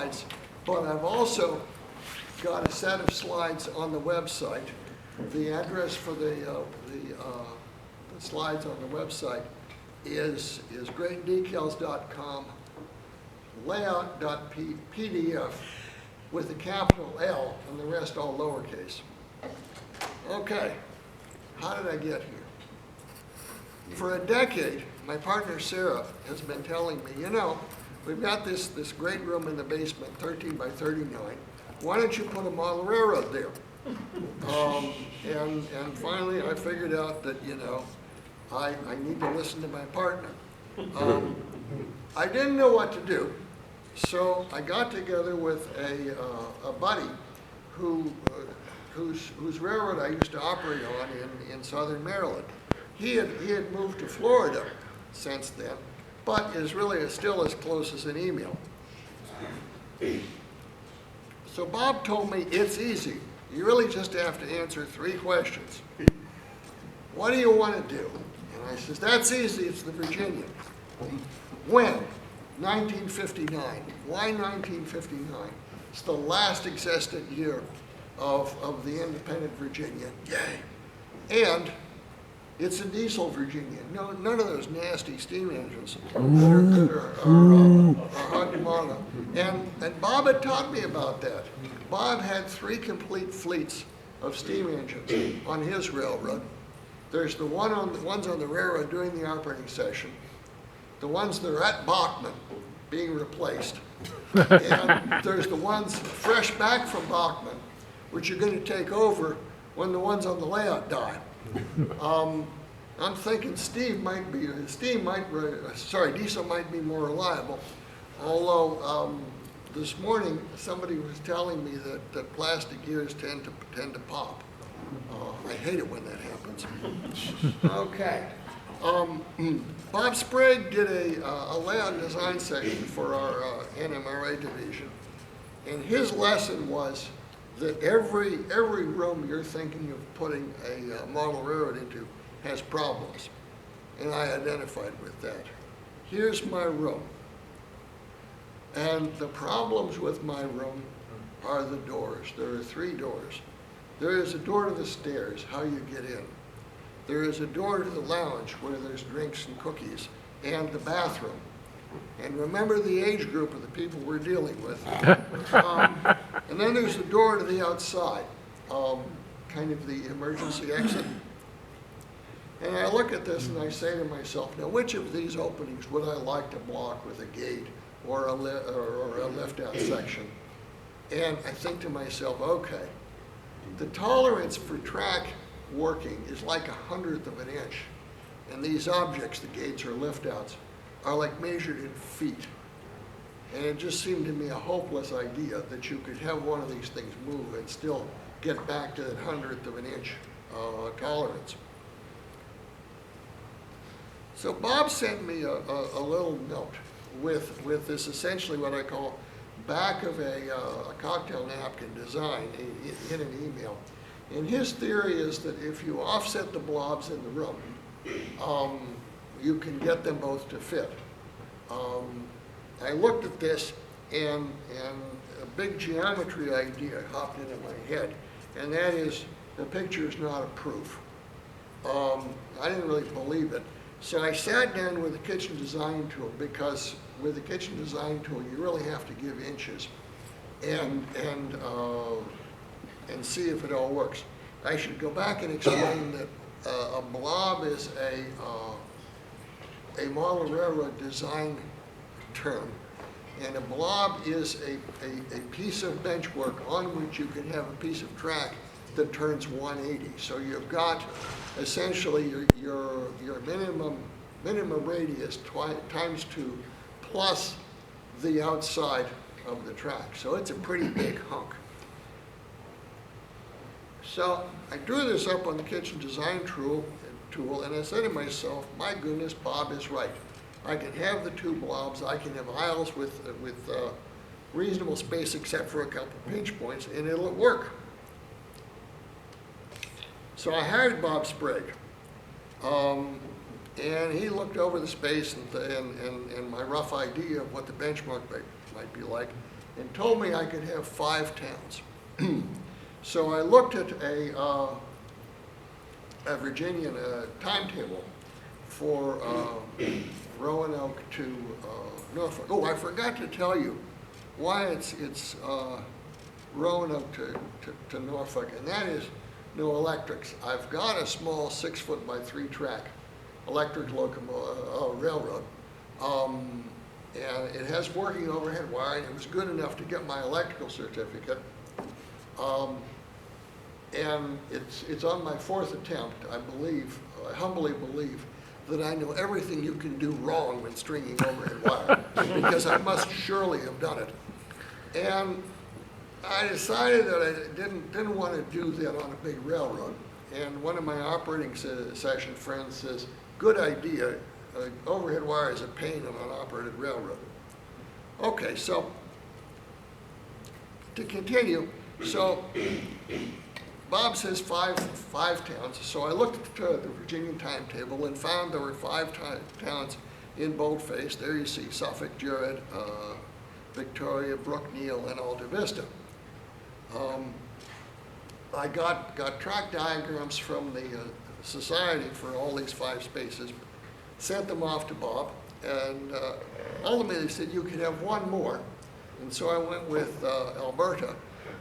slides, but I've also got a set of slides on the website. The address for the slides on the website is greatdecals.com layout.pdf with a capital L and the rest all lowercase. Okay, how did I get here? For a decade, my partner Sarah has been telling me, you know, we've got this great room in the basement, 13 by 39. Why don't you put a model railroad there? And finally I figured out that, you know, I need to listen to my partner. I didn't know what to do, so I got together with a buddy whose railroad I used to operate on in southern Maryland. He had moved to Florida since then, but is really still as close as an email. So Bob told me it's easy. You really just have to answer 3 questions. What do you want to do? And I says, that's easy, it's the Virginia. When? 1959. Why 1959? It's the last existent year of the independent Virginia. Yay. And it's a diesel Virginia. No, none of those nasty steam engines that are hard to monitor. And Bob had taught me about that. Bob had 3 complete fleets of steam engines on his railroad. There's the ones on the railroad during the operating session, the ones that are at Bachman being replaced, and there's the ones fresh back from Bachman, which are going to take over when the ones on the layout die. I'm thinking diesel might be more reliable, although this morning somebody was telling me that plastic gears tend to pop. I hate it when that happens. Okay. Bob Sprague did a layout design session for our NMRA division, and his lesson was that every room you're thinking of putting a model railroad into has problems, and I identified with that. Here's my room, and the problems with my room are the doors. There are 3 doors. There is a door to the stairs, how you get in. There is a door to the lounge where there's drinks and cookies, and the bathroom. And remember the age group of the people we're dealing with. And then there's the door to the outside, kind of the emergency exit. And I look at this and I say to myself, now which of these openings would I like to block with a gate or a lift-out section? And I think to myself, okay, the tolerance for track working is like 1/100 of an inch. And these objects, the gates or lift-outs, are like measured in feet. And it just seemed to me a hopeless idea that you could have one of these things move and still get back to that 1/100 of an inch tolerance. So Bob sent me a little note with this essentially what I call back of a cocktail napkin design in an email. And his theory is that if you offset the blobs in the room, you can get them both to fit. I looked at this and a big geometry idea hopped into my head, and that is the picture is not a proof. I didn't really believe it. So I sat down with the kitchen design tool, because with the kitchen design tool you really have to give inches and see if it all works. I should go back and explain that a blob is a model railroad design term, and a blob is a piece of bench work on which you can have a piece of track that turns 180. So you've got essentially your minimum radius times 2 plus the outside of the track. So it's a pretty big hunk. So I drew this up on the kitchen design tool, and I said to myself, my goodness, Bob is right. I can have the 2 blobs, I can have aisles with reasonable space except for a couple pinch points, and it'll work. So I hired Bob Sprague, and he looked over the space and my rough idea of what the benchmark might be like, and told me I could have 5 towns. So I looked at a Virginian timetable for Roanoke to Norfolk. Oh, I forgot to tell you why it's Roanoke to Norfolk, and that is no electrics. I've got a small 6-foot by 3 track electric railroad, and it has working overhead wiring. It was good enough to get my electrical certificate, and it's on my 4th attempt. I humbly believe that I know everything you can do wrong when stringing overhead wire, because I must surely have done it. And I decided that I didn't want to do that on a big railroad. And one of my operating session friends says, good idea, overhead wire is a pain on an operated railroad. Okay, so to continue, so Bob says five towns. So I looked at the Virginian timetable and found there were 5 towns in boldface. There you see Suffolk, Jared, Victoria, Brook, Neal, and Alta Vista. I got track diagrams from the society for all these 5 spaces, sent them off to Bob, and ultimately they said you could have 1 more. And so I went with Alberta,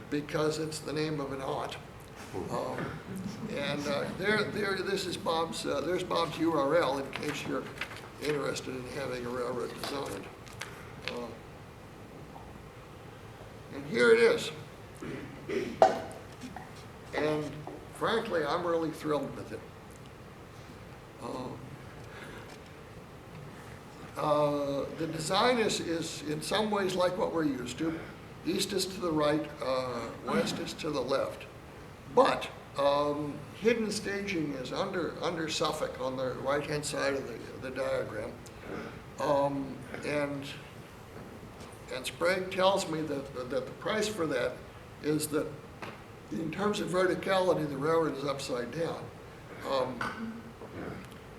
because it's the name of an aunt. This is Bob's, there's Bob's URL in case you're interested in having a railroad designed. And here it is. And frankly, I'm really thrilled with it. The design is in some ways like what we're used to. East is to the right, west is to the left. But hidden staging is under Suffolk on the right-hand side of the diagram. And Sprague tells me that the price for that is that in terms of verticality, the railroad is upside down.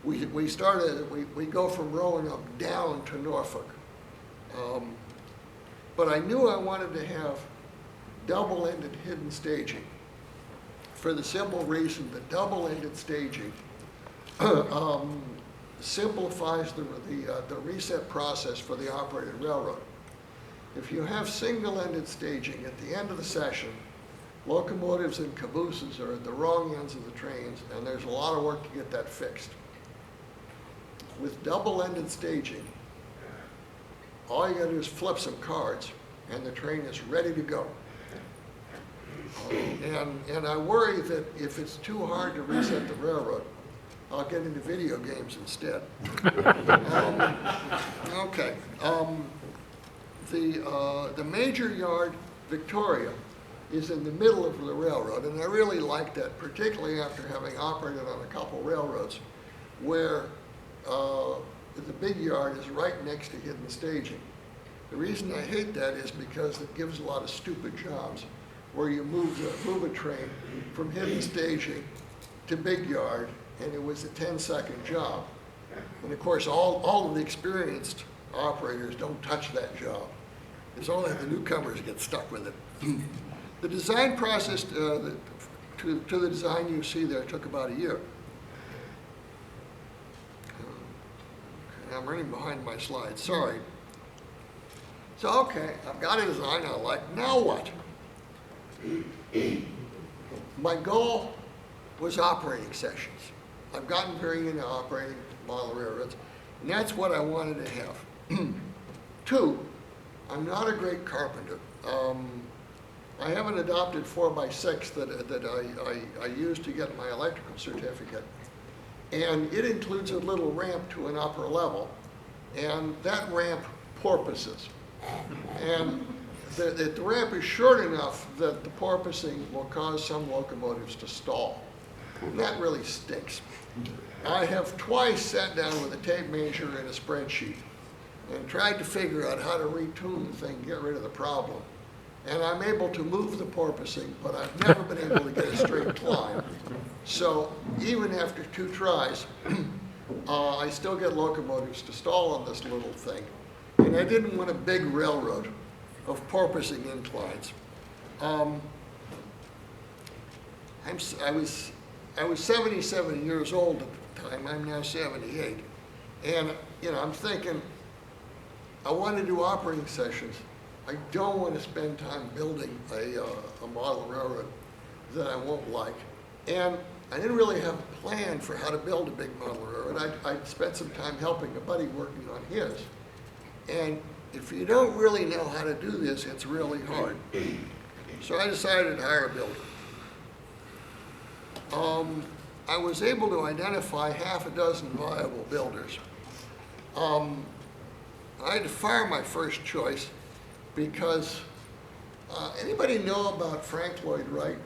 We go from Roanoke down to Norfolk. But I knew I wanted to have double-ended hidden staging for the simple reason that double-ended staging simplifies the reset process for the operated railroad. If you have single-ended staging at the end of the session, locomotives and cabooses are at the wrong ends of the trains, and there's a lot of work to get that fixed. With double-ended staging, all you gotta do is flip some cards, and the train is ready to go. And I worry that if it's too hard to reset the railroad, I'll get into video games instead. Okay. The major yard, Victoria, is in the middle of the railroad, and I really like that, particularly after having operated on a couple railroads where the big yard is right next to hidden staging. The reason I hate that is because it gives a lot of stupid jobs where you move a train from hidden staging to big yard, and it was a 10-second job. And of course, all of the experienced operators don't touch that job. It's only the newcomers get stuck with it. The design process to the design you see there took about a year. I'm running behind my slides, sorry. So, okay, I've got a design I like, now what? My goal was operating sessions. I've gotten very into operating model railroads, and that's what I wanted to have. 2, I'm not a great carpenter. I have an adopted 4x6 that I used to get my electrical certificate. And it includes a little ramp to an upper level. And that ramp porpoises. And the ramp is short enough that the porpoising will cause some locomotives to stall. And that really stinks. I have twice sat down with a tape measure and a spreadsheet and tried to figure out how to retune the thing, get rid of the problem. And I'm able to move the porpoising, but I've never been able to get a straight climb. So even after 2 tries, I still get locomotives to stall on this little thing. And I didn't want a big railroad of porpoising inclines. I was 77 years old at the time. I'm now 78, and I'm thinking I want to do operating sessions. I don't want to spend time building a model railroad that I won't like, and I didn't really have a plan for how to build a big model railroad. I spent some time helping a buddy working on his, and if you don't really know how to do this, it's really hard. So I decided to hire a builder. I was able to identify half a dozen viable builders. I had to fire my first choice because anybody know about Frank Lloyd Wright?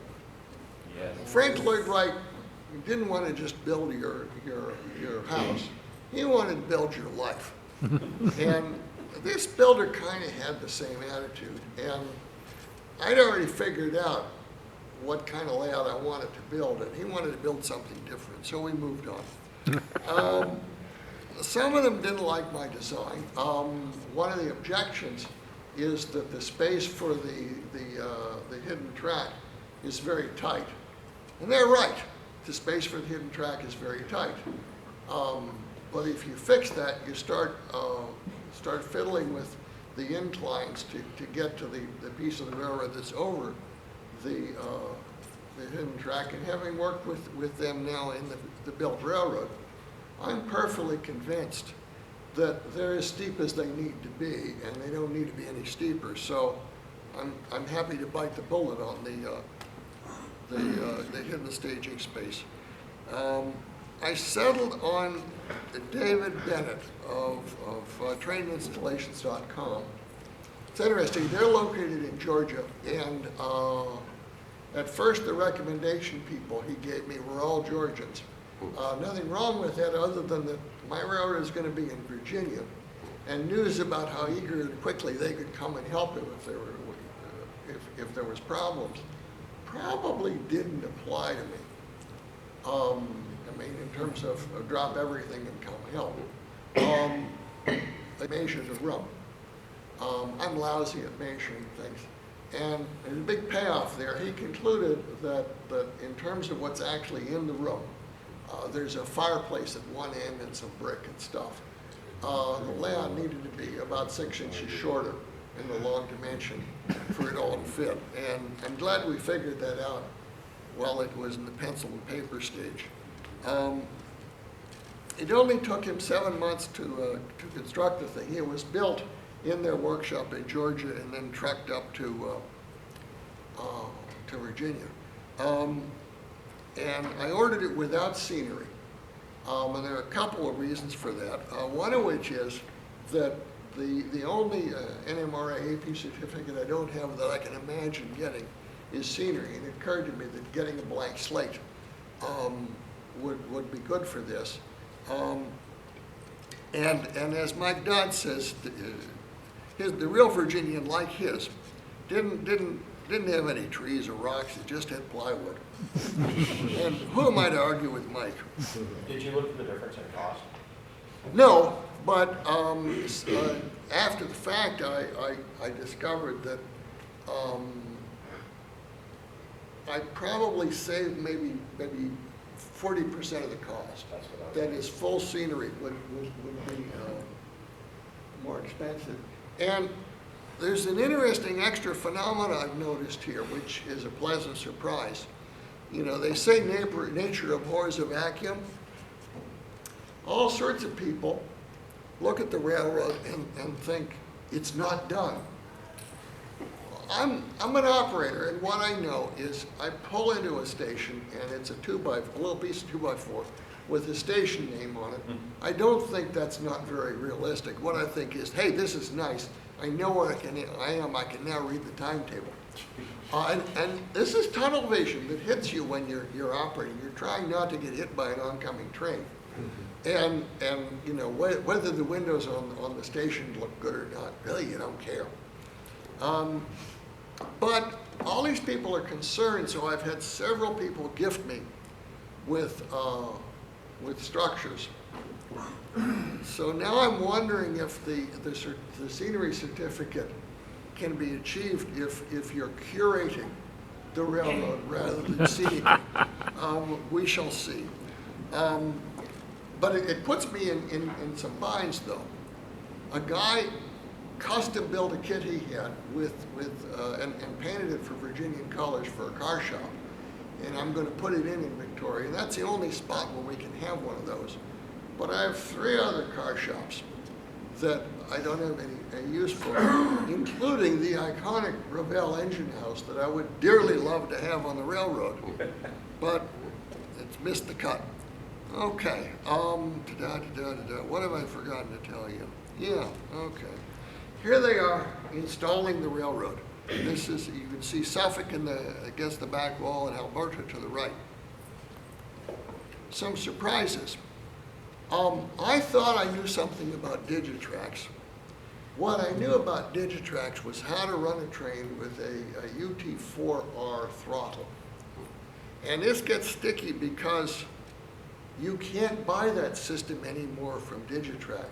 Yes. Frank Lloyd Wright didn't want to just build your house. He wanted to build your life. And this builder kind of had the same attitude. And I'd already figured out what kind of layout I wanted to build, and he wanted to build something different, so we moved on. Some of them didn't like my design. One of the objections is that the space for the hidden track is very tight. And they're right. The space for the hidden track is very tight. But if you fix that, you start fiddling with the inclines to get to the piece of the railroad that's over the hidden track. And having worked with them now in the built railroad, I'm perfectly convinced that they're as steep as they need to be, and they don't need to be any steeper. So I'm happy to bite the bullet on the hidden staging space. I settled on David Bennett of traininstallations.com. It's interesting, they're located in Georgia, and at first the recommendation people he gave me were all Georgians. Nothing wrong with that other than that my railroad is going to be in Virginia, and news about how eager and quickly they could come and help him if there was problems probably didn't apply to me. I mean, in terms of drop everything and come help. I measured the room. I'm lousy at measuring things. And there's a big payoff there. He concluded that in terms of what's actually in the room, there's a fireplace at one end and some brick and stuff. The layout needed to be about 6 inches shorter in the long dimension for it all to fit. And I'm glad we figured that out while it was in the pencil and paper stage. It only took him 7 months to construct the thing. It was built in their workshop in Georgia and then trucked up to Virginia. And I ordered it without scenery. And there are a couple of reasons for that. One of which is that the only NMRA AP certificate I don't have that I can imagine getting is scenery. And it occurred to me that getting a blank slate would be good for this. And as Mike Dodd says, the real Virginian, like his, didn't have any trees or rocks. It just had plywood. And who am I to argue with Mike? Did you look at the difference in cost? No, but after the fact, I discovered that I probably saved maybe 40% of the cost. That is, full scenery would be more expensive. And there's an interesting extra phenomenon I've noticed here, which is a pleasant surprise. You know, they say nature abhors a vacuum. All sorts of people look at the railroad and think it's not done. I'm an operator, and what I know is I pull into a station, and it's a little piece of 2x4 with a station name on it. I don't think that's not very realistic. What I think is, hey, this is nice. I know where I am. I can now read the timetable. And this is tunnel vision that hits you when you're operating. You're trying not to get hit by an oncoming train. And you know, whether the windows on the station look good or not, really you don't care. But all these people are concerned, so I've had several people gift me with structures. So now I'm wondering if the scenery certificate can be achieved if you're curating the railroad rather than seeding it. We shall see. But it puts me in some binds, though. A guy custom built a kit he had and painted it for Virginian colors for a car shop. And I'm going to put it in Victoria. And that's the only spot where we can have one of those. But I have 3 other car shops that I don't have any use for, including the iconic Revell engine house that I would dearly love to have on the railroad. But it's missed the cut. Okay, what have I forgotten to tell you? Yeah, okay. Here they are installing the railroad. This is, you can see Suffolk against the back wall and Alberta to the right. Some surprises. I thought I knew something about Digitrax. What I knew about Digitrax was how to run a train with a UT4R throttle. And this gets sticky because you can't buy that system anymore from Digitrax.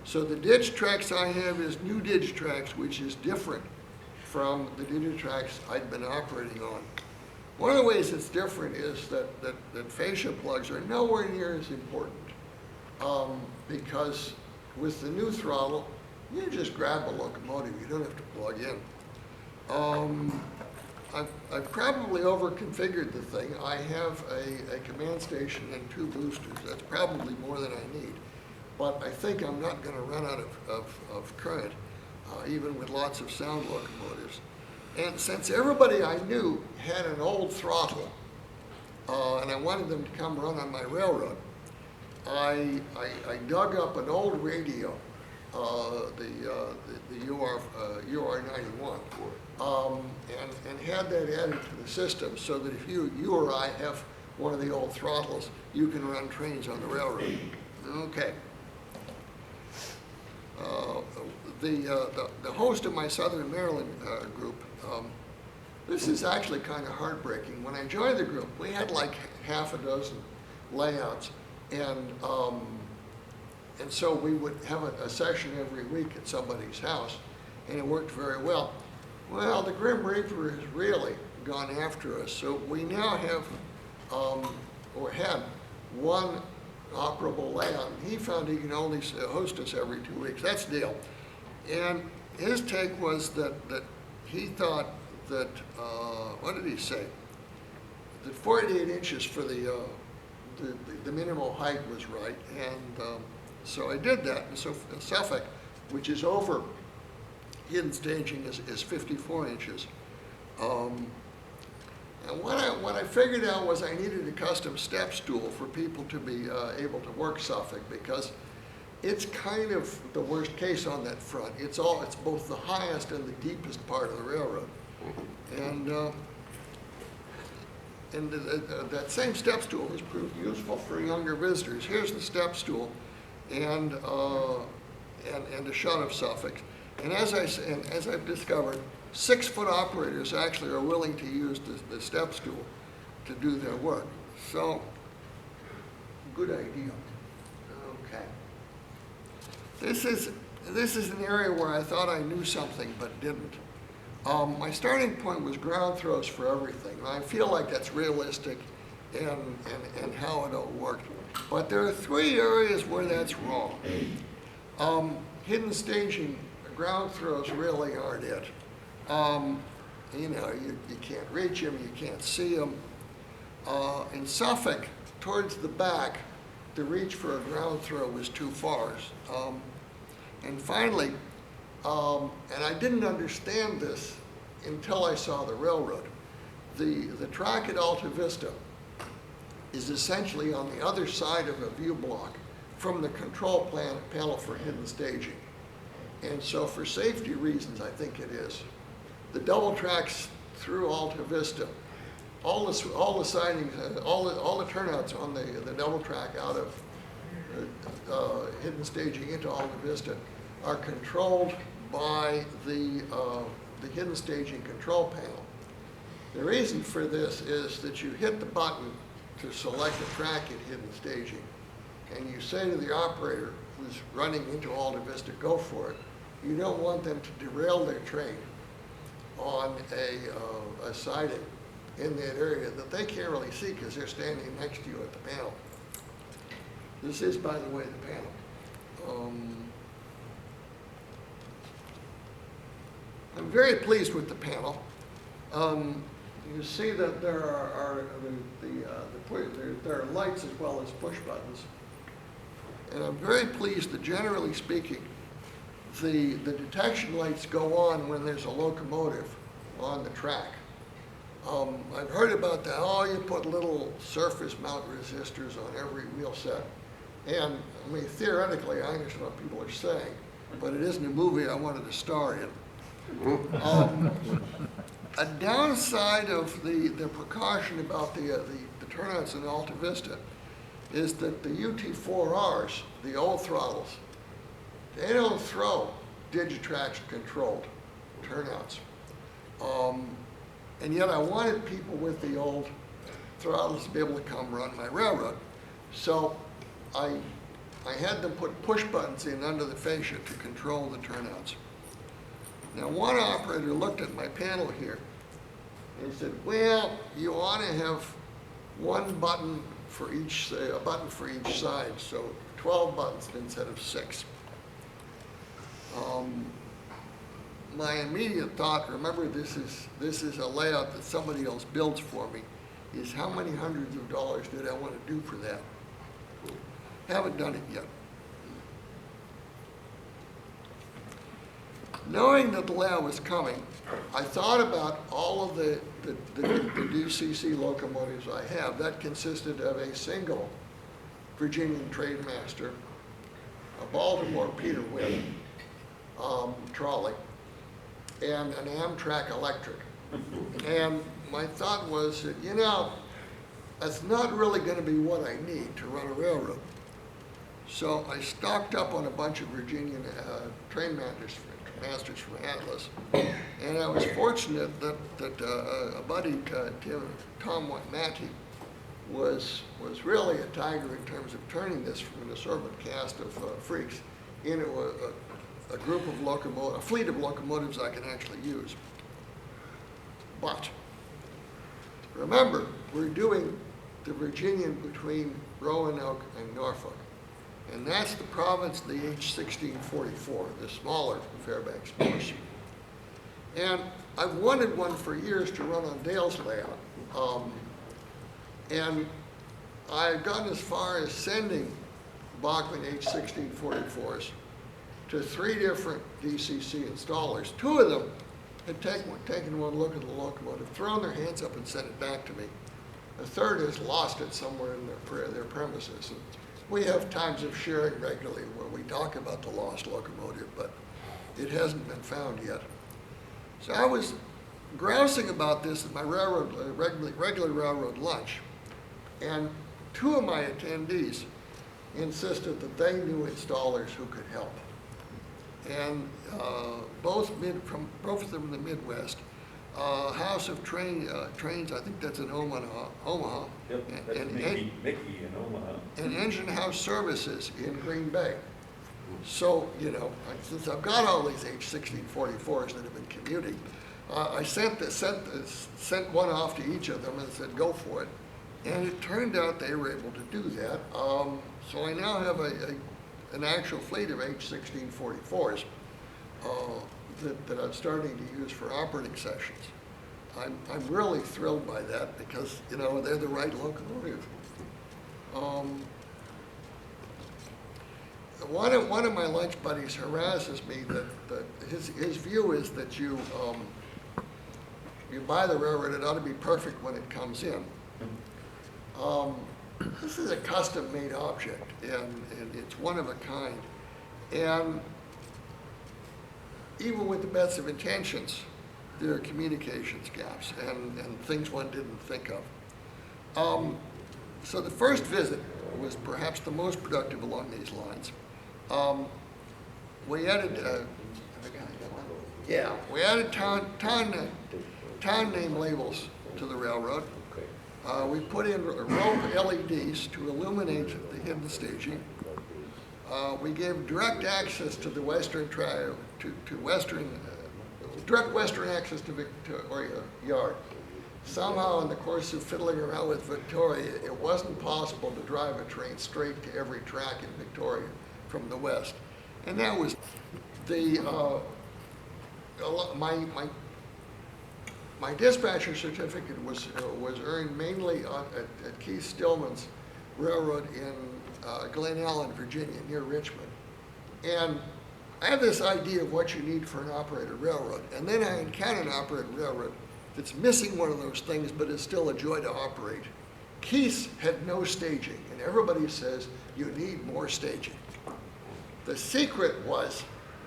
So the Digitrax I have is new Digitrax, which is different from the Digitrax I'd been operating on. One of the ways it's different is that fascia plugs are nowhere near as important because with the new throttle, you just grab a locomotive, you don't have to plug in. I've probably over-configured the thing. I have a command station and 2 boosters. That's probably more than I need. But I think I'm not going to run out of current, even with lots of sound locomotives. And since everybody I knew had an old throttle, and I wanted them to come run on my railroad, I dug up an old radio, the UR91, and had that added to the system so that if you or I have one of the old throttles, you can run trains on the railroad. Okay. The host of my Southern Maryland group, this is actually kind of heartbreaking. When I joined the group, we had like half a dozen layouts, and so we would have a session every week at somebody's house, and it worked very well. Well, the Grim Reaper has really gone after us, so we now have, or had, one operable layout, and he found he can only host us every 2 weeks. That's the deal. And his take was that he thought that, what did he say? That 48 inches for the minimal height was right, and so I did that. And so Suffolk, which is over hidden staging, is 54 inches. And what I figured out was I needed a custom step stool for people to be able to work Suffolk, because it's kind of the worst case on that front. It's both the highest and the deepest part of the railroad. And that same step stool has proved useful for younger visitors. Here's the step stool and a shot of Suffolk. And as I've discovered, 6-foot operators actually are willing to use the step stool to do their work. So, good idea. Okay. This is an area where I thought I knew something but didn't. My starting point was ground throws for everything. And I feel like that's realistic and how it all worked. But there are 3 areas where that's wrong. Hidden staging, ground throws really aren't it. You know, you can't reach them, you can't see them. In Suffolk, towards the back, the reach for a ground throw was too far. And finally, and I didn't understand this until I saw the railroad. The track at Alta Vista is essentially on the other side of a view block from the control panel for hidden staging. And so for safety reasons, I think it is. The double tracks through Alta Vista, all the sidings, all the turnouts on the double track out of hidden staging into Alta Vista are controlled by the hidden staging control panel. The reason for this is that you hit the button to select a track at hidden staging, and you say to the operator who's running into Alta Vista, go for it. you don't want them to derail their train on a siding in that area that they can't really see because they're standing next to you at the panel. This is, by the way, the panel. I'm very pleased with the panel. You see that there are lights as well as push buttons. And I'm very pleased that, generally speaking, the detection lights go on when there's a locomotive on the track. I've heard about that. Oh, you put little surface mount resistors on every wheel set. And I mean, theoretically, I understand what people are saying, but it isn't a movie I wanted to star in. A downside of the precaution about the turnouts in Alta Vista is that the UT4Rs, the old throttles, they don't throw Digitrax controlled turnouts. And yet I wanted people with the old throttles to be able to come run my railroad. So I had them put push buttons in under the fascia to control the turnouts. Now, one operator looked at my panel here and said, well, you ought to have one button for each, a button for each side, so 12 buttons instead of 6. My immediate thought, remember this is a layout that somebody else builds for me, is how many hundreds of dollars did I want to do for that? Haven't done it yet. Knowing that the layout was coming, I thought about all of the DCC locomotives I have. That consisted of a single Virginian Trademaster, a Baltimore Peter Wynn trolley, and an Amtrak electric. And my thought was that, you know, that's not really going to be what I need to run a railroad. So I stocked up on a bunch of Virginian masters from Atlas, and I was fortunate that a buddy, Tom Matty, was really a tiger in terms of turning this from an assortment cast of freaks into a group of a fleet of locomotives I can actually use. But remember, we're doing the Virginian between Roanoke and Norfolk. And that's the province of the H1644, the smaller Fairbanks Morse. And I've wanted one for years to run on Dale's layout. And I've gotten as far as sending Bachmann H1644s to 3 different DCC installers. 2 of them had taken one look at the locomotive, thrown their hands up and sent it back to me. A third has lost it somewhere in their premises. And we have times of sharing regularly where we talk about the lost locomotive, but it hasn't been found yet. So I was grousing about this at my regular railroad lunch, and 2 of my attendees insisted that they knew installers who could help. And both of them in the Midwest, House of Trains, I think that's in Omaha. Yep, that's Mickey in Omaha. And Engine House Services in Green Bay. So, you know, since I've got all these H1644s that have been commuting, I sent one off to each of them and said, go for it. And it turned out they were able to do that. So I now have an actual fleet of H1644s that I'm starting to use for operating sessions. I'm really thrilled by that because, you know, they're the right locomotive. One of my lunch buddies harasses me that his view is that you buy the railroad, it ought to be perfect when it comes in. This is a custom-made object, and it's one of a kind. And even with the best of intentions, there are communications gaps and things one didn't think of. So the first visit was perhaps the most productive along these lines. We added, we added town name labels to the railroad. We put in rope LEDs to illuminate the hidden staging. we gave direct access to the western direct western access to Victoria Yard. Somehow, in the course of fiddling around with Victoria, it wasn't possible to drive a train straight to every track in Victoria from the west. And that was the, my dispatcher certificate was earned mainly at Keith Stillman's railroad in Glen Allen, Virginia, near Richmond. And I have this idea of what you need for an operated railroad. And then I encounter an operated railroad that's missing one of those things, but is still a joy to operate. Keith's had no staging, and everybody says you need more staging. The secret was,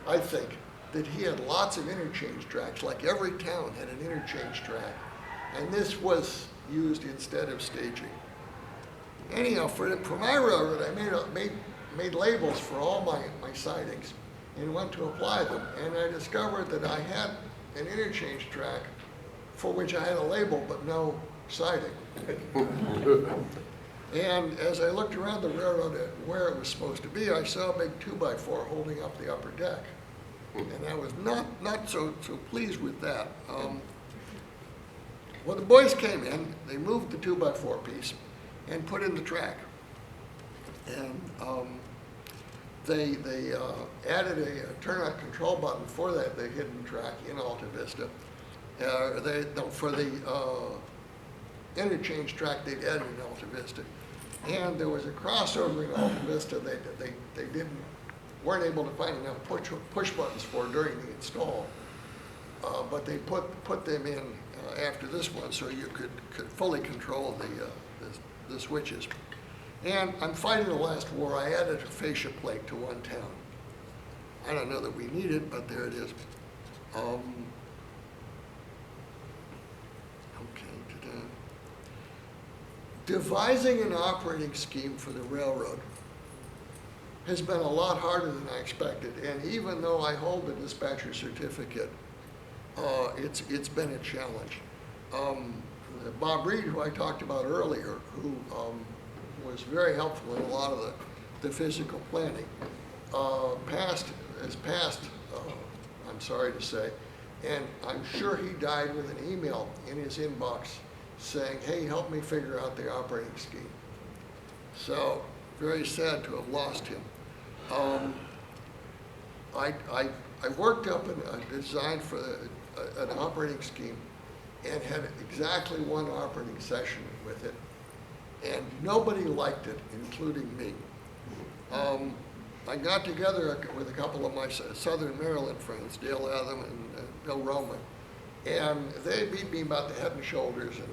I think, that he had lots of interchange tracks, like every town had an interchange track, and this was used instead of staging. Anyhow, for my railroad, I made labels for all my sidings and went to apply them, and I discovered that I had an interchange track for which I had a label but no siding. And as I looked around the railroad at where it was supposed to be, I saw a big 2x4 holding up the upper deck. And I was not so pleased with that. When the boys came in, they moved the 2x4 piece and put in the track. And they added a turnout control button for the hidden track in Alta Vista. For the interchange track, they'd added in Alta Vista. And there was a crossover in Alta Vista they weren't able to find enough push buttons for during the install. But they put them in after this one so you could fully control the switches. And I'm fighting the last war. I added a fascia plate to one town. I don't know that we need it, but there it is. Devising an operating scheme for the railroad has been a lot harder than I expected, and even though I hold the dispatcher certificate, it's been a challenge. Bob Reed, who I talked about earlier, who was very helpful in a lot of the physical planning, passed, I'm sorry to say, and I'm sure he died with an email in his inbox saying, hey, help me figure out the operating scheme. So, very sad to have lost him. I worked up a design for an operating scheme and had exactly one operating session with it, and nobody liked it, including me. I got together with a couple of my Southern Maryland friends, Dale Adam and Bill Roman, and they beat me about the head and shoulders and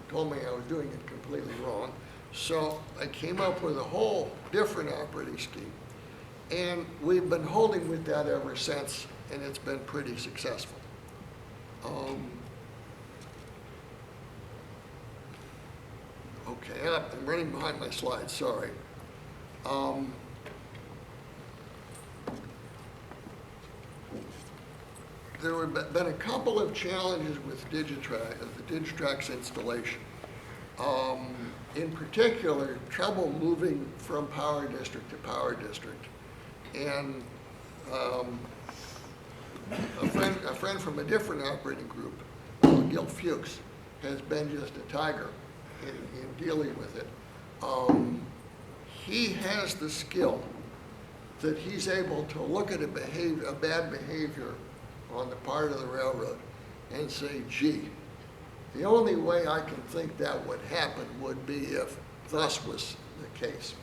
told me I was doing it completely wrong. So I came up with a whole different operating scheme. And we've been holding with that ever since, and it's been pretty successful. Okay, I'm running behind my slides, sorry. There have been a couple of challenges with the Digitrax installation. In particular, trouble moving from power district to power district. And a friend from a different operating group, Gil Fuchs, has been just a tiger in dealing with it. He has the skill that he's able to look at a bad behavior on the part of the railroad and say, gee, the only way I can think that would happen would be if thus was the case.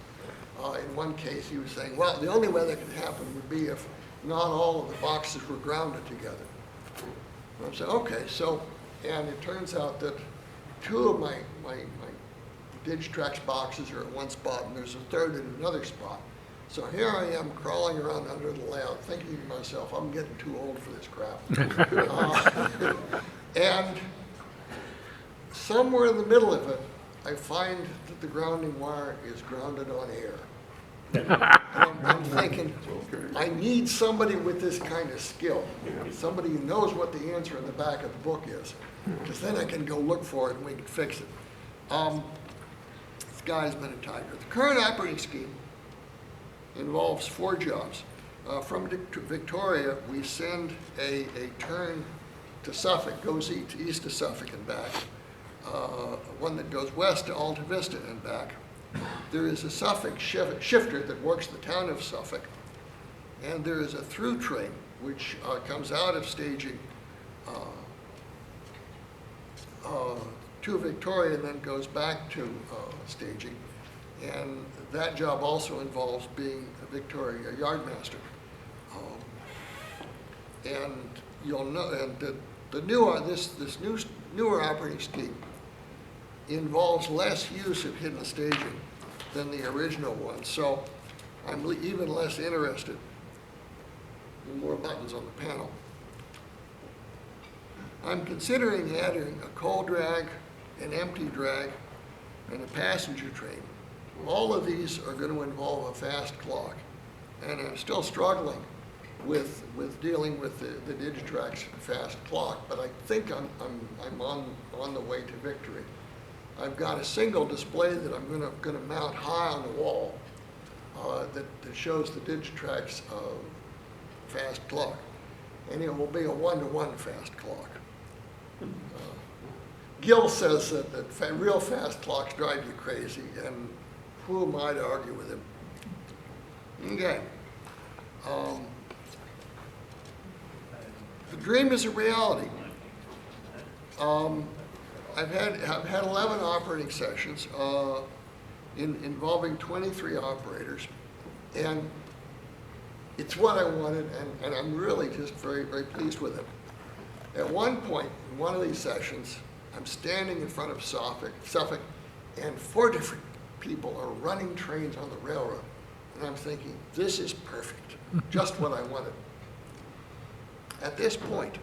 In one case, he was saying, well, the only way that could happen would be if not all of the boxes were grounded together. And I'm saying, okay, so, and it turns out that two of my Digitrax boxes are at one spot, and there's a third in another spot. So here I am crawling around under the layout, thinking to myself, I'm getting too old for this crap. And somewhere in the middle of it, I find that the grounding wire is grounded on air. I'm thinking, I need somebody with this kind of skill, somebody who knows what the answer in the back of the book is, because then I can go look for it and we can fix it. This guy's been a tiger. The current operating scheme involves 4 jobs. From Victoria, we send a turn to Suffolk, goes east to Suffolk and back. One that goes west to Alta Vista and back. There is a Suffolk shifter that works the town of Suffolk. And there is a through train which comes out of staging to Victoria and then goes back to staging. And that job also involves being a Victoria yardmaster. And you'll know, and the newer operating scheme involves less use of hidden staging than the original one. So I'm even less interested in more buttons on the panel. I'm considering adding a coal drag, an empty drag, and a passenger train. All of these are going to involve a fast clock, and I'm still struggling with dealing with the Digitrax fast clock, but I think I'm on the way to victory. I've got a single display that I'm going to mount high on the wall that shows the Digitrax fast clock, and it will be a 1-to-1 fast clock. Gil says that real fast clocks drive you crazy, and who am I to argue with him? Okay. The dream is a reality. I've had 11 operating sessions involving 23 operators, and it's what I wanted, and I'm really just very, very pleased with it. At one point, in one of these sessions, I'm standing in front of Suffolk, and 4 different people are running trains on the railroad, and I'm thinking, this is perfect, just what I wanted. At this point,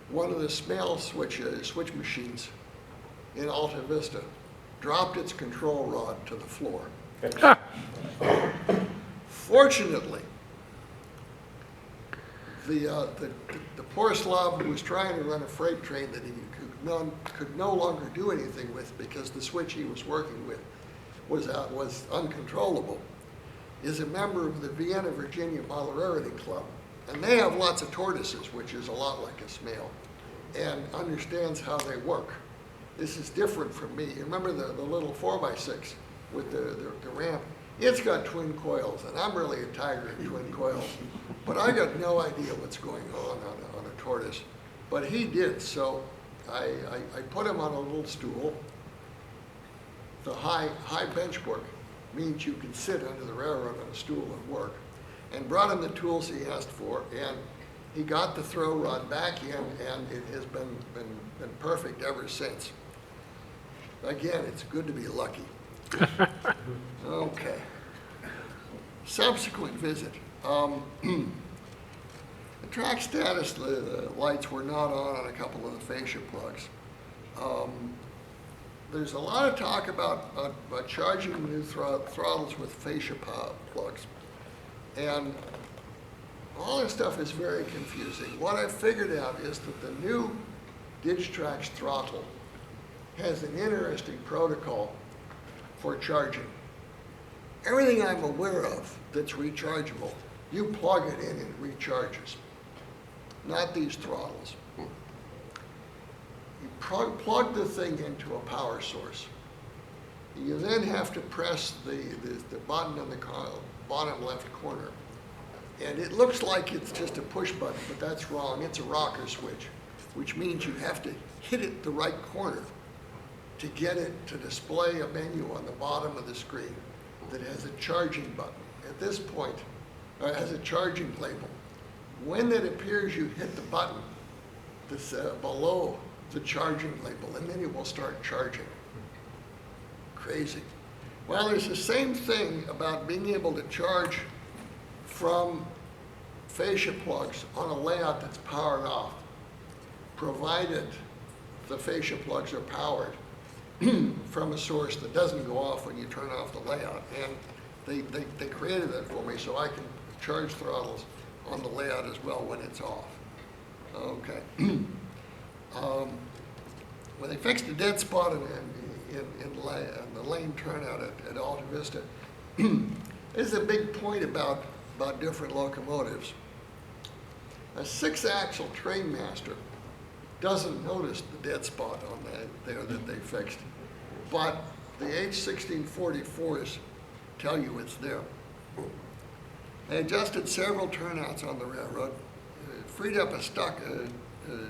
one of the smell switch machines in Alta Vista dropped its control rod to the floor. Fortunately, the poor slob who was trying to run a freight train that he could no longer do anything with because the switch he was working with was uncontrollable, is a member of the Vienna, Virginia Mosteller Club. And they have lots of tortoises, which is a lot like a snail, and understands how they work. This is different from me. You remember the little 4x6 with the ramp? It's got twin coils, and I'm really a tiger in twin coils. But I got no idea what's going on a tortoise. But he did, so I put him on a little stool. The high bench work means you can sit under the railroad on a stool and work. And brought him the tools he asked for, and he got the throw rod back in, and it has been perfect ever since. Again, it's good to be lucky. Okay. Subsequent visit. The track status lights were not on a couple of the fascia plugs. There's a lot of talk about charging new throttles with fascia plugs. And all this stuff is very confusing. What I've figured out is that the new Digitrax throttle has an interesting protocol for charging. Everything I'm aware of that's rechargeable, you plug it in and it recharges. Not these throttles. You plug the thing into a power source. You then have to press the button on the bottom left corner. And it looks like it's just a push button, but that's wrong. It's a rocker switch, which means you have to hit it the right corner to get it to display a menu on the bottom of the screen that has a charging button. At this point, it has a charging label. When that appears, you hit the button that's below the charging label, and then it will start charging. Crazy. Well, there's the same thing about being able to charge from fascia plugs on a layout that's powered off, provided the fascia plugs are powered from a source that doesn't go off when you turn off the layout. And they created that for me so I can charge throttles on the layout as well when it's off. Okay. When they fixed the dead spot in the lane turnout at Alta Vista, they This is a big point about different locomotives. A 6-axle train master doesn't notice the dead spot on there that they fixed, but the H1644s tell you it's there. They adjusted several turnouts on the railroad, freed up a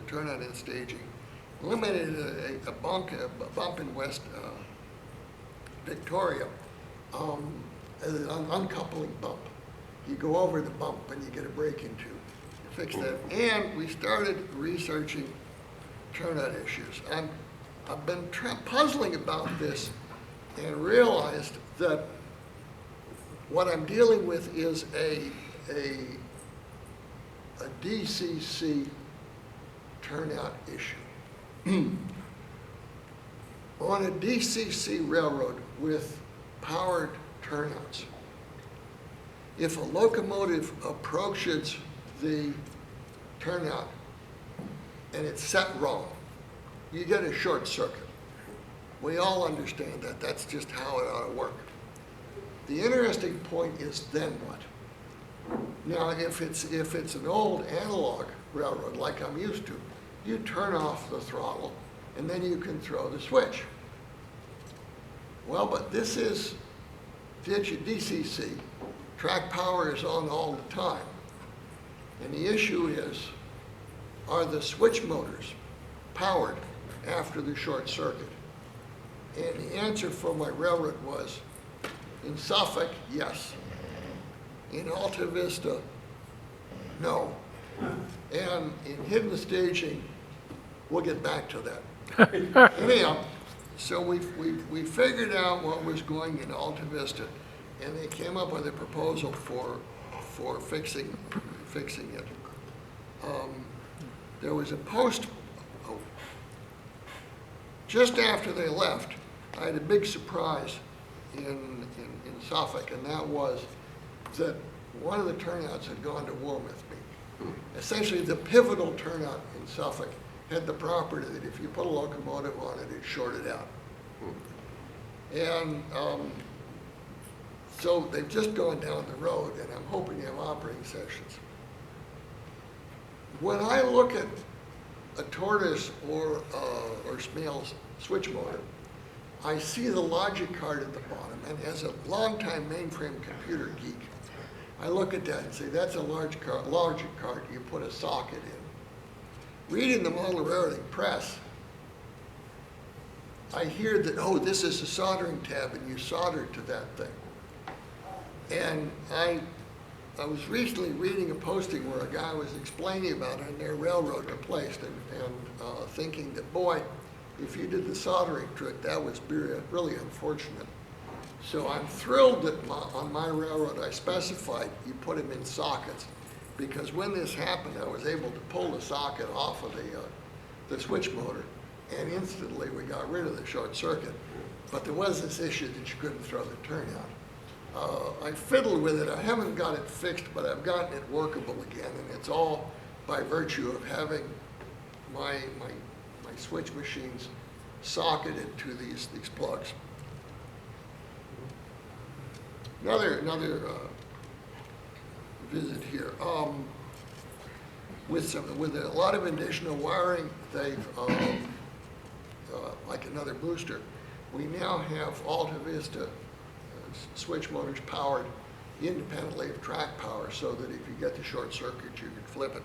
turnout in staging, eliminated a bump in West Victoria, an uncoupling bump. You go over the bump and you get a break into. Fix that. And we started researching turnout issues. I've been puzzling about this and realized that what I'm dealing with is a DCC turnout issue. On a DCC railroad with powered turnouts, if a locomotive approaches the turnout and it's set wrong, you get a short circuit. We all understand that. That's just how it ought to work. The interesting point is then what? Now, if it's an old analog railroad like I'm used to, you turn off the throttle and then you can throw the switch. Well, but this is DCC. Track power is on all the time. And the issue is, are the switch motors powered after the short circuit? And the answer for my railroad was, in Suffolk, yes. In Alta Vista, no. And in hidden staging, we'll get back to that. Anyhow, so we figured out what was going in Alta Vista, and they came up with a proposal for fixing it. There was a just after they left, I had a big surprise in Suffolk, and that was that one of the turnouts had gone to war with me. Essentially, the pivotal turnout in Suffolk had the property that if you put a locomotive on it, it shorted out. And so they've just gone down the road, and I'm hoping to have operating sessions. When I look at a Tortoise or Smale's switch motor, I see the logic card at the bottom, and as a longtime mainframe computer geek, I look at that and say, that's a logic card, you put a socket in. Reading the model railroading press, I hear that, oh, this is a soldering tab, and you solder to that thing. And I was recently reading a posting where a guy was explaining about it, and their railroad replaced, and thinking that, boy, if you did the soldering trick, that was really unfortunate. So I'm thrilled that on my railroad I specified you put them in sockets, because when this happened, I was able to pull the socket off of the switch motor, and instantly we got rid of the short circuit. But there was this issue that you couldn't throw the turnout. I fiddled with it. I haven't got it fixed, but I've gotten it workable again, and it's all by virtue of having my switch machines socketed to these plugs. Another visit here. With a lot of additional wiring, they've like another booster. We now have Alta Vista switch motors powered independently of track power, so that if you get the short circuit, you can flip it.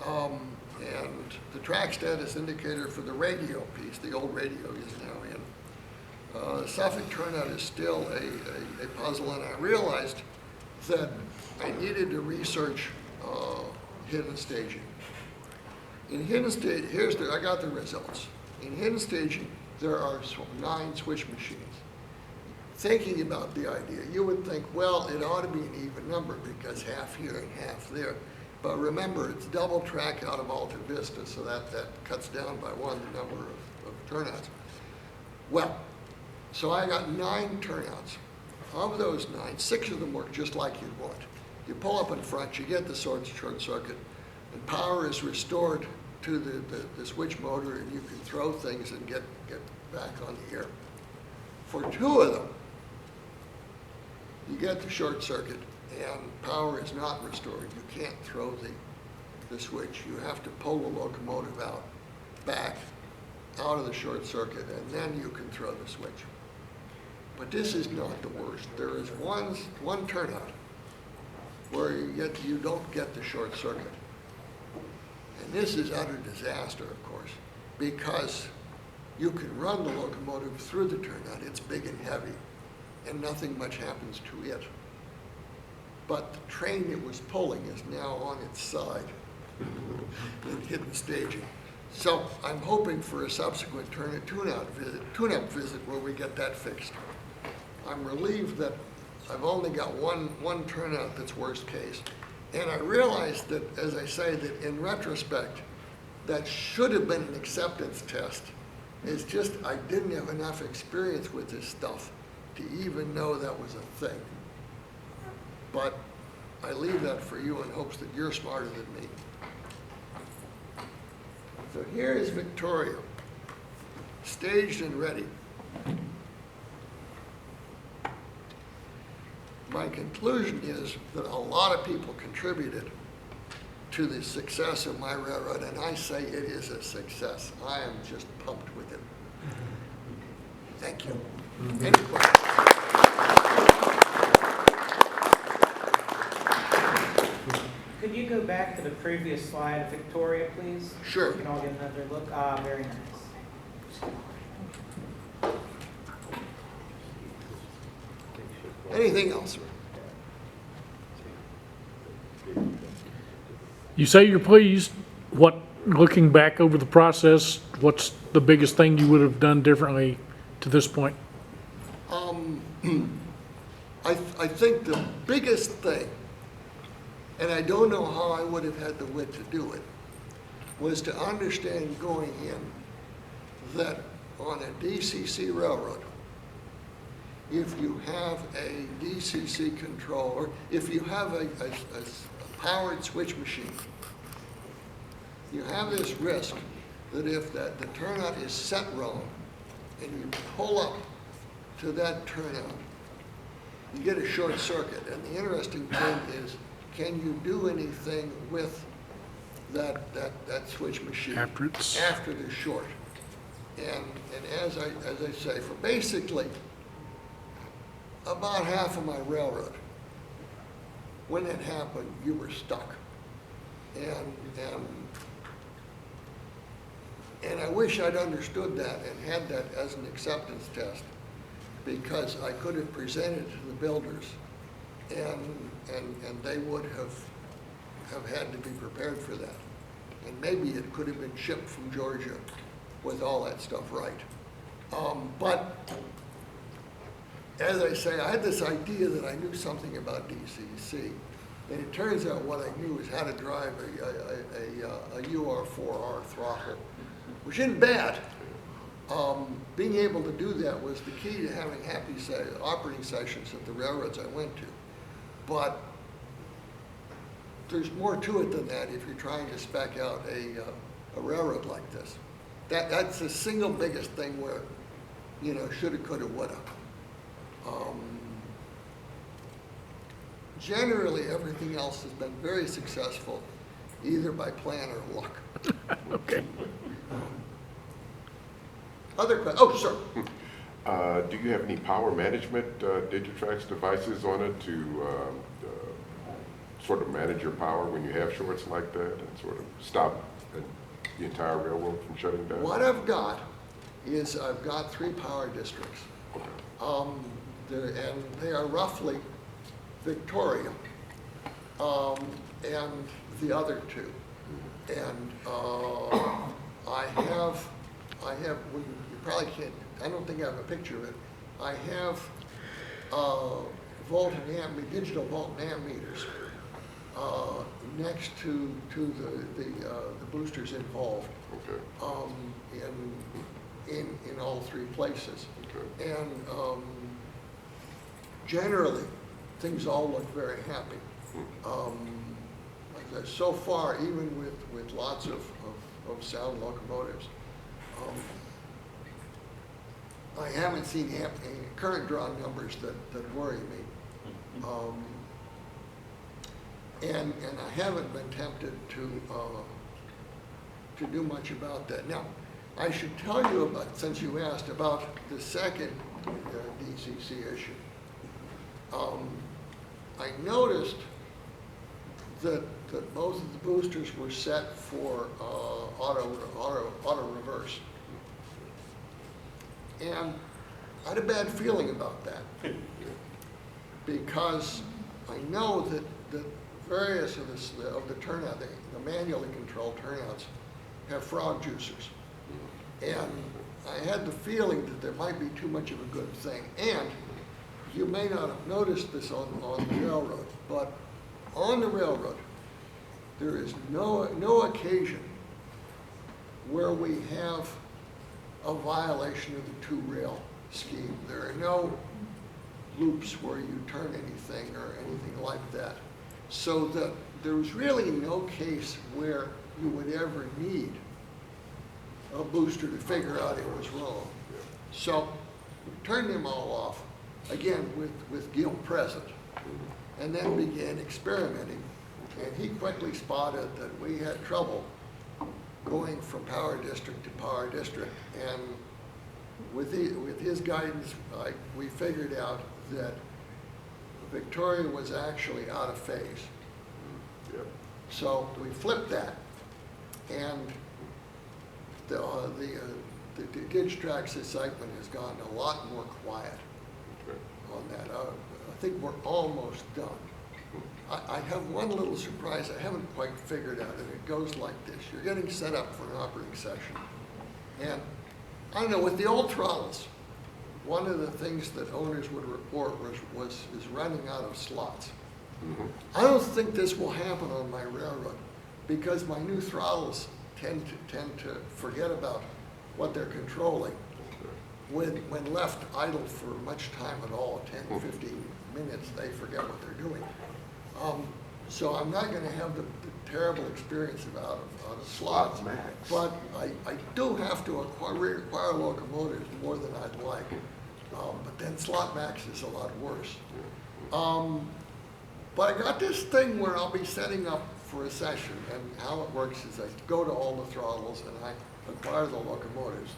And the track status indicator for the radio piece, the old radio, is now in. Suffolk turnout is still a puzzle, and I realized that I needed to research hidden staging. In hidden staging, I got the results. In hidden staging, there are 9 switch machines. Thinking about the idea, you would think, well, it ought to be an even number because half here and half there. But remember, it's double track out of Alta Vista, so that cuts down by 1 the number of turnouts. Well, so I got 9 turnouts. Of those 9, 6 of them work just like you'd want. You pull up in front, you get the short circuit, and power is restored to the switch motor, and you can throw things and get back on the air. For 2 of them, you get the short circuit and power is not restored, you can't throw the switch. You have to pull the locomotive back out of the short circuit, and then you can throw the switch. But this is not the worst. There is one turnout where you don't get the short circuit. And this is utter disaster, of course, because you can run the locomotive through the turnout. It's big and heavy, and nothing much happens to it. But the train it was pulling is now on its side in hidden staging. So I'm hoping for a subsequent tune-up visit where we get that fixed. I'm relieved that I've only got one turnout that's worst case. And I realize that, as I say, that in retrospect, that should have been an acceptance test. It's just I didn't have enough experience with this stuff to even know that was a thing. But I leave that for you in hopes that you're smarter than me. So here is Victoria, staged and ready. My conclusion is that a lot of people contributed to the success of my railroad, and I say it is a success. I am just pumped with it. Thank you. Any questions? Could you go back to the previous slide, Victoria, please? Sure. We can all get another look. Very nice. Anything else, sir? You say you're pleased. What, looking back over the process, what's the biggest thing you would have done differently to this point? I think the biggest thing, and I don't know how I would have had the wit to do it, was to understand going in that on a DCC railroad, if you have a DCC control, or if you have a powered switch machine, you have this risk that if the turnout is set wrong and you pull up to that turnout, you get a short circuit. And the interesting thing is, can you do anything with that switch machine After it's- after the short? And as I say, for basically about half of my railroad, when it happened, you were stuck. And I wish I'd understood that and had that as an acceptance test, because I could have presented to the builders, and they would have had to be prepared for that. And maybe it could have been shipped from Georgia with all that stuff right. But as I say, I had this idea that I knew something about DCC, and it turns out what I knew is how to drive a UR4R throttle, which isn't bad. Being able to do that was the key to having happy operating sessions at the railroads I went to. But there's more to it than that if you're trying to spec out a railroad like this. That's the single biggest thing where, shoulda, coulda, woulda. Generally, everything else has been very successful, either by plan or luck. Okay. Other questions? Oh, sir. Do you have any power management Digitrax devices on it to sort of manage your power when you have shorts like that and sort of stop the entire railroad from shutting down? What I've got is I've got 3 power districts. And they are roughly Victoria and the other 2. And I have, you probably can't, I don't think I have a picture of it. I have volt and amp, digital volt and amp meters next to the boosters involved. Okay. In all 3 places. Okay. And generally, things all look very happy. So far, even with lots of sound locomotives, I haven't seen any current draw numbers that worry me. And I haven't been tempted to do much about that. Now, I should tell you about, since you asked about the second DCC issue. I noticed that both of the boosters were set for auto reverse. And I had a bad feeling about that because I know that various of the turnout, the manually controlled turnouts, have frog juicers. And I had the feeling that there might be too much of a good thing. And you may not have noticed this on the railroad, but on the railroad, there is no occasion where we have a violation of the two-rail scheme. There are no loops where you turn anything or anything like that. So that there was really no case where you would ever need a booster to figure out it was wrong. So we turned them all off, again with Gil present, and then began experimenting. And he quickly spotted that we had trouble going from power district to power district. And with his guidance, we figured out that Victoria was actually out of phase. Yep. So we flipped that, and the Digitrax segment has gotten a lot more quiet Okay. on that. I think we're almost done. I have one little surprise I haven't quite figured out, and it goes like this. You're getting set up for an operating session. And I don't know, with the old throttles, one of the things that owners would report is running out of slots. Mhm. I don't think this will happen on my railroad because my new throttles tend to forget about what they're controlling. When left idle for much time at all, 10, 15 minutes, they forget what they're doing. So I'm not going to have the terrible experience of out of slots. Slot max. But I do have to require locomotives more than I'd like. But then slot max is a lot worse. But I got this thing where I'll be setting up for a session, and how it works is I go to all the throttles and I acquire the locomotives.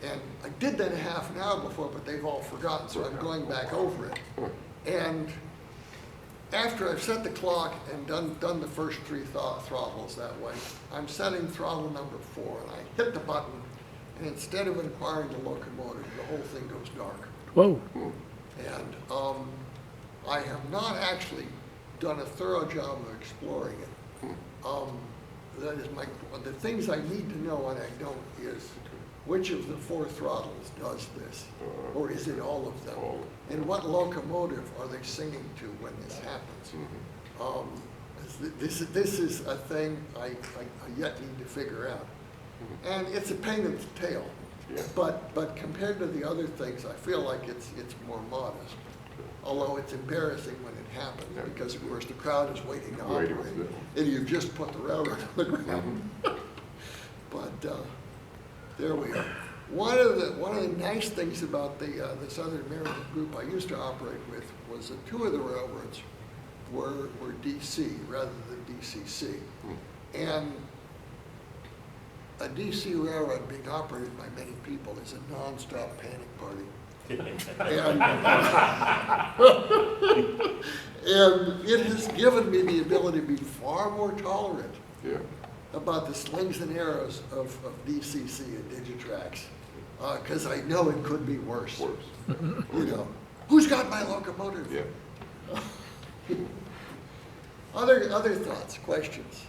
And I did that a half an hour before, but they've all forgotten, so I'm going back over it. And after I've set the clock and done the first three throttles that way, I'm setting throttle number 4, and I hit the button, and instead of acquiring the locomotive, the whole thing goes dark. Whoa. And I have not actually done a thorough job of exploring it. That is the things I need to know, and I don't, is which of the 4 throttles does this? Or is it all of them? All. And what locomotive are they singing to when this happens? This is a thing I yet need to figure out. And it's a pain in the tail. Yeah. But compared to the other things, I feel like it's more modest. Although it's embarrassing when it happens, Yeah. because of course the crowd is waiting to Waiting operate, with it. and you've just put the railroad on the ground. But there we are. One of the nice things about the Southern American group I used to operate with was that 2 of the railroads were DC rather than DCC, and a DC railroad being operated by many people is a nonstop panic party. And it has given me the ability to be far more tolerant Yeah. about the slings and arrows of DCC and Digitrax, because I know it could be worse. Worse. You know, who's got my locomotive? Yeah. So Other thoughts, questions?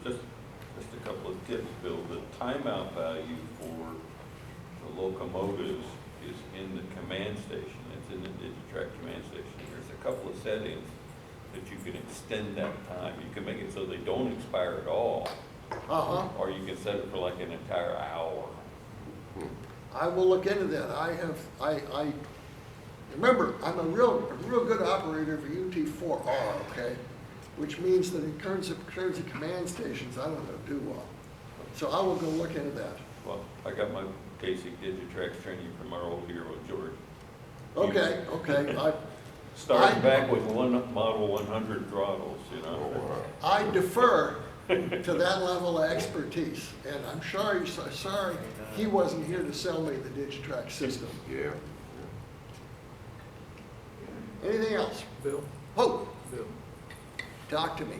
just a couple of tips, Bill. The timeout value for the locomotives is in the command station. It's in the Digitrax command station. There's a couple of settings that you can extend that time. You can make it so they don't expire at all, or you can set it for like an entire hour. I will look into that. I remember, I'm a real good operator of a UT4R, okay? Which means that in terms of command stations, I don't know do well. So I will go look into that. Well, I got my basic Digitrax training from our old hero, George. Okay. Starting back with model 100 throttles, you Oh, know? wow. I defer to that level of expertise, and I'm sorry he wasn't here to sell me the Digitrax system. Yeah. Anything else? Bill, Oh, Bill, talk to me.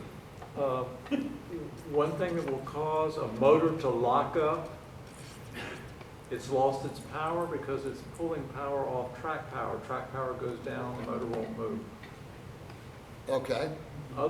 one thing that will cause a motor to lock up, it's lost its power because it's pulling power off track power. Track power goes down, the motor won't move. Okay. Other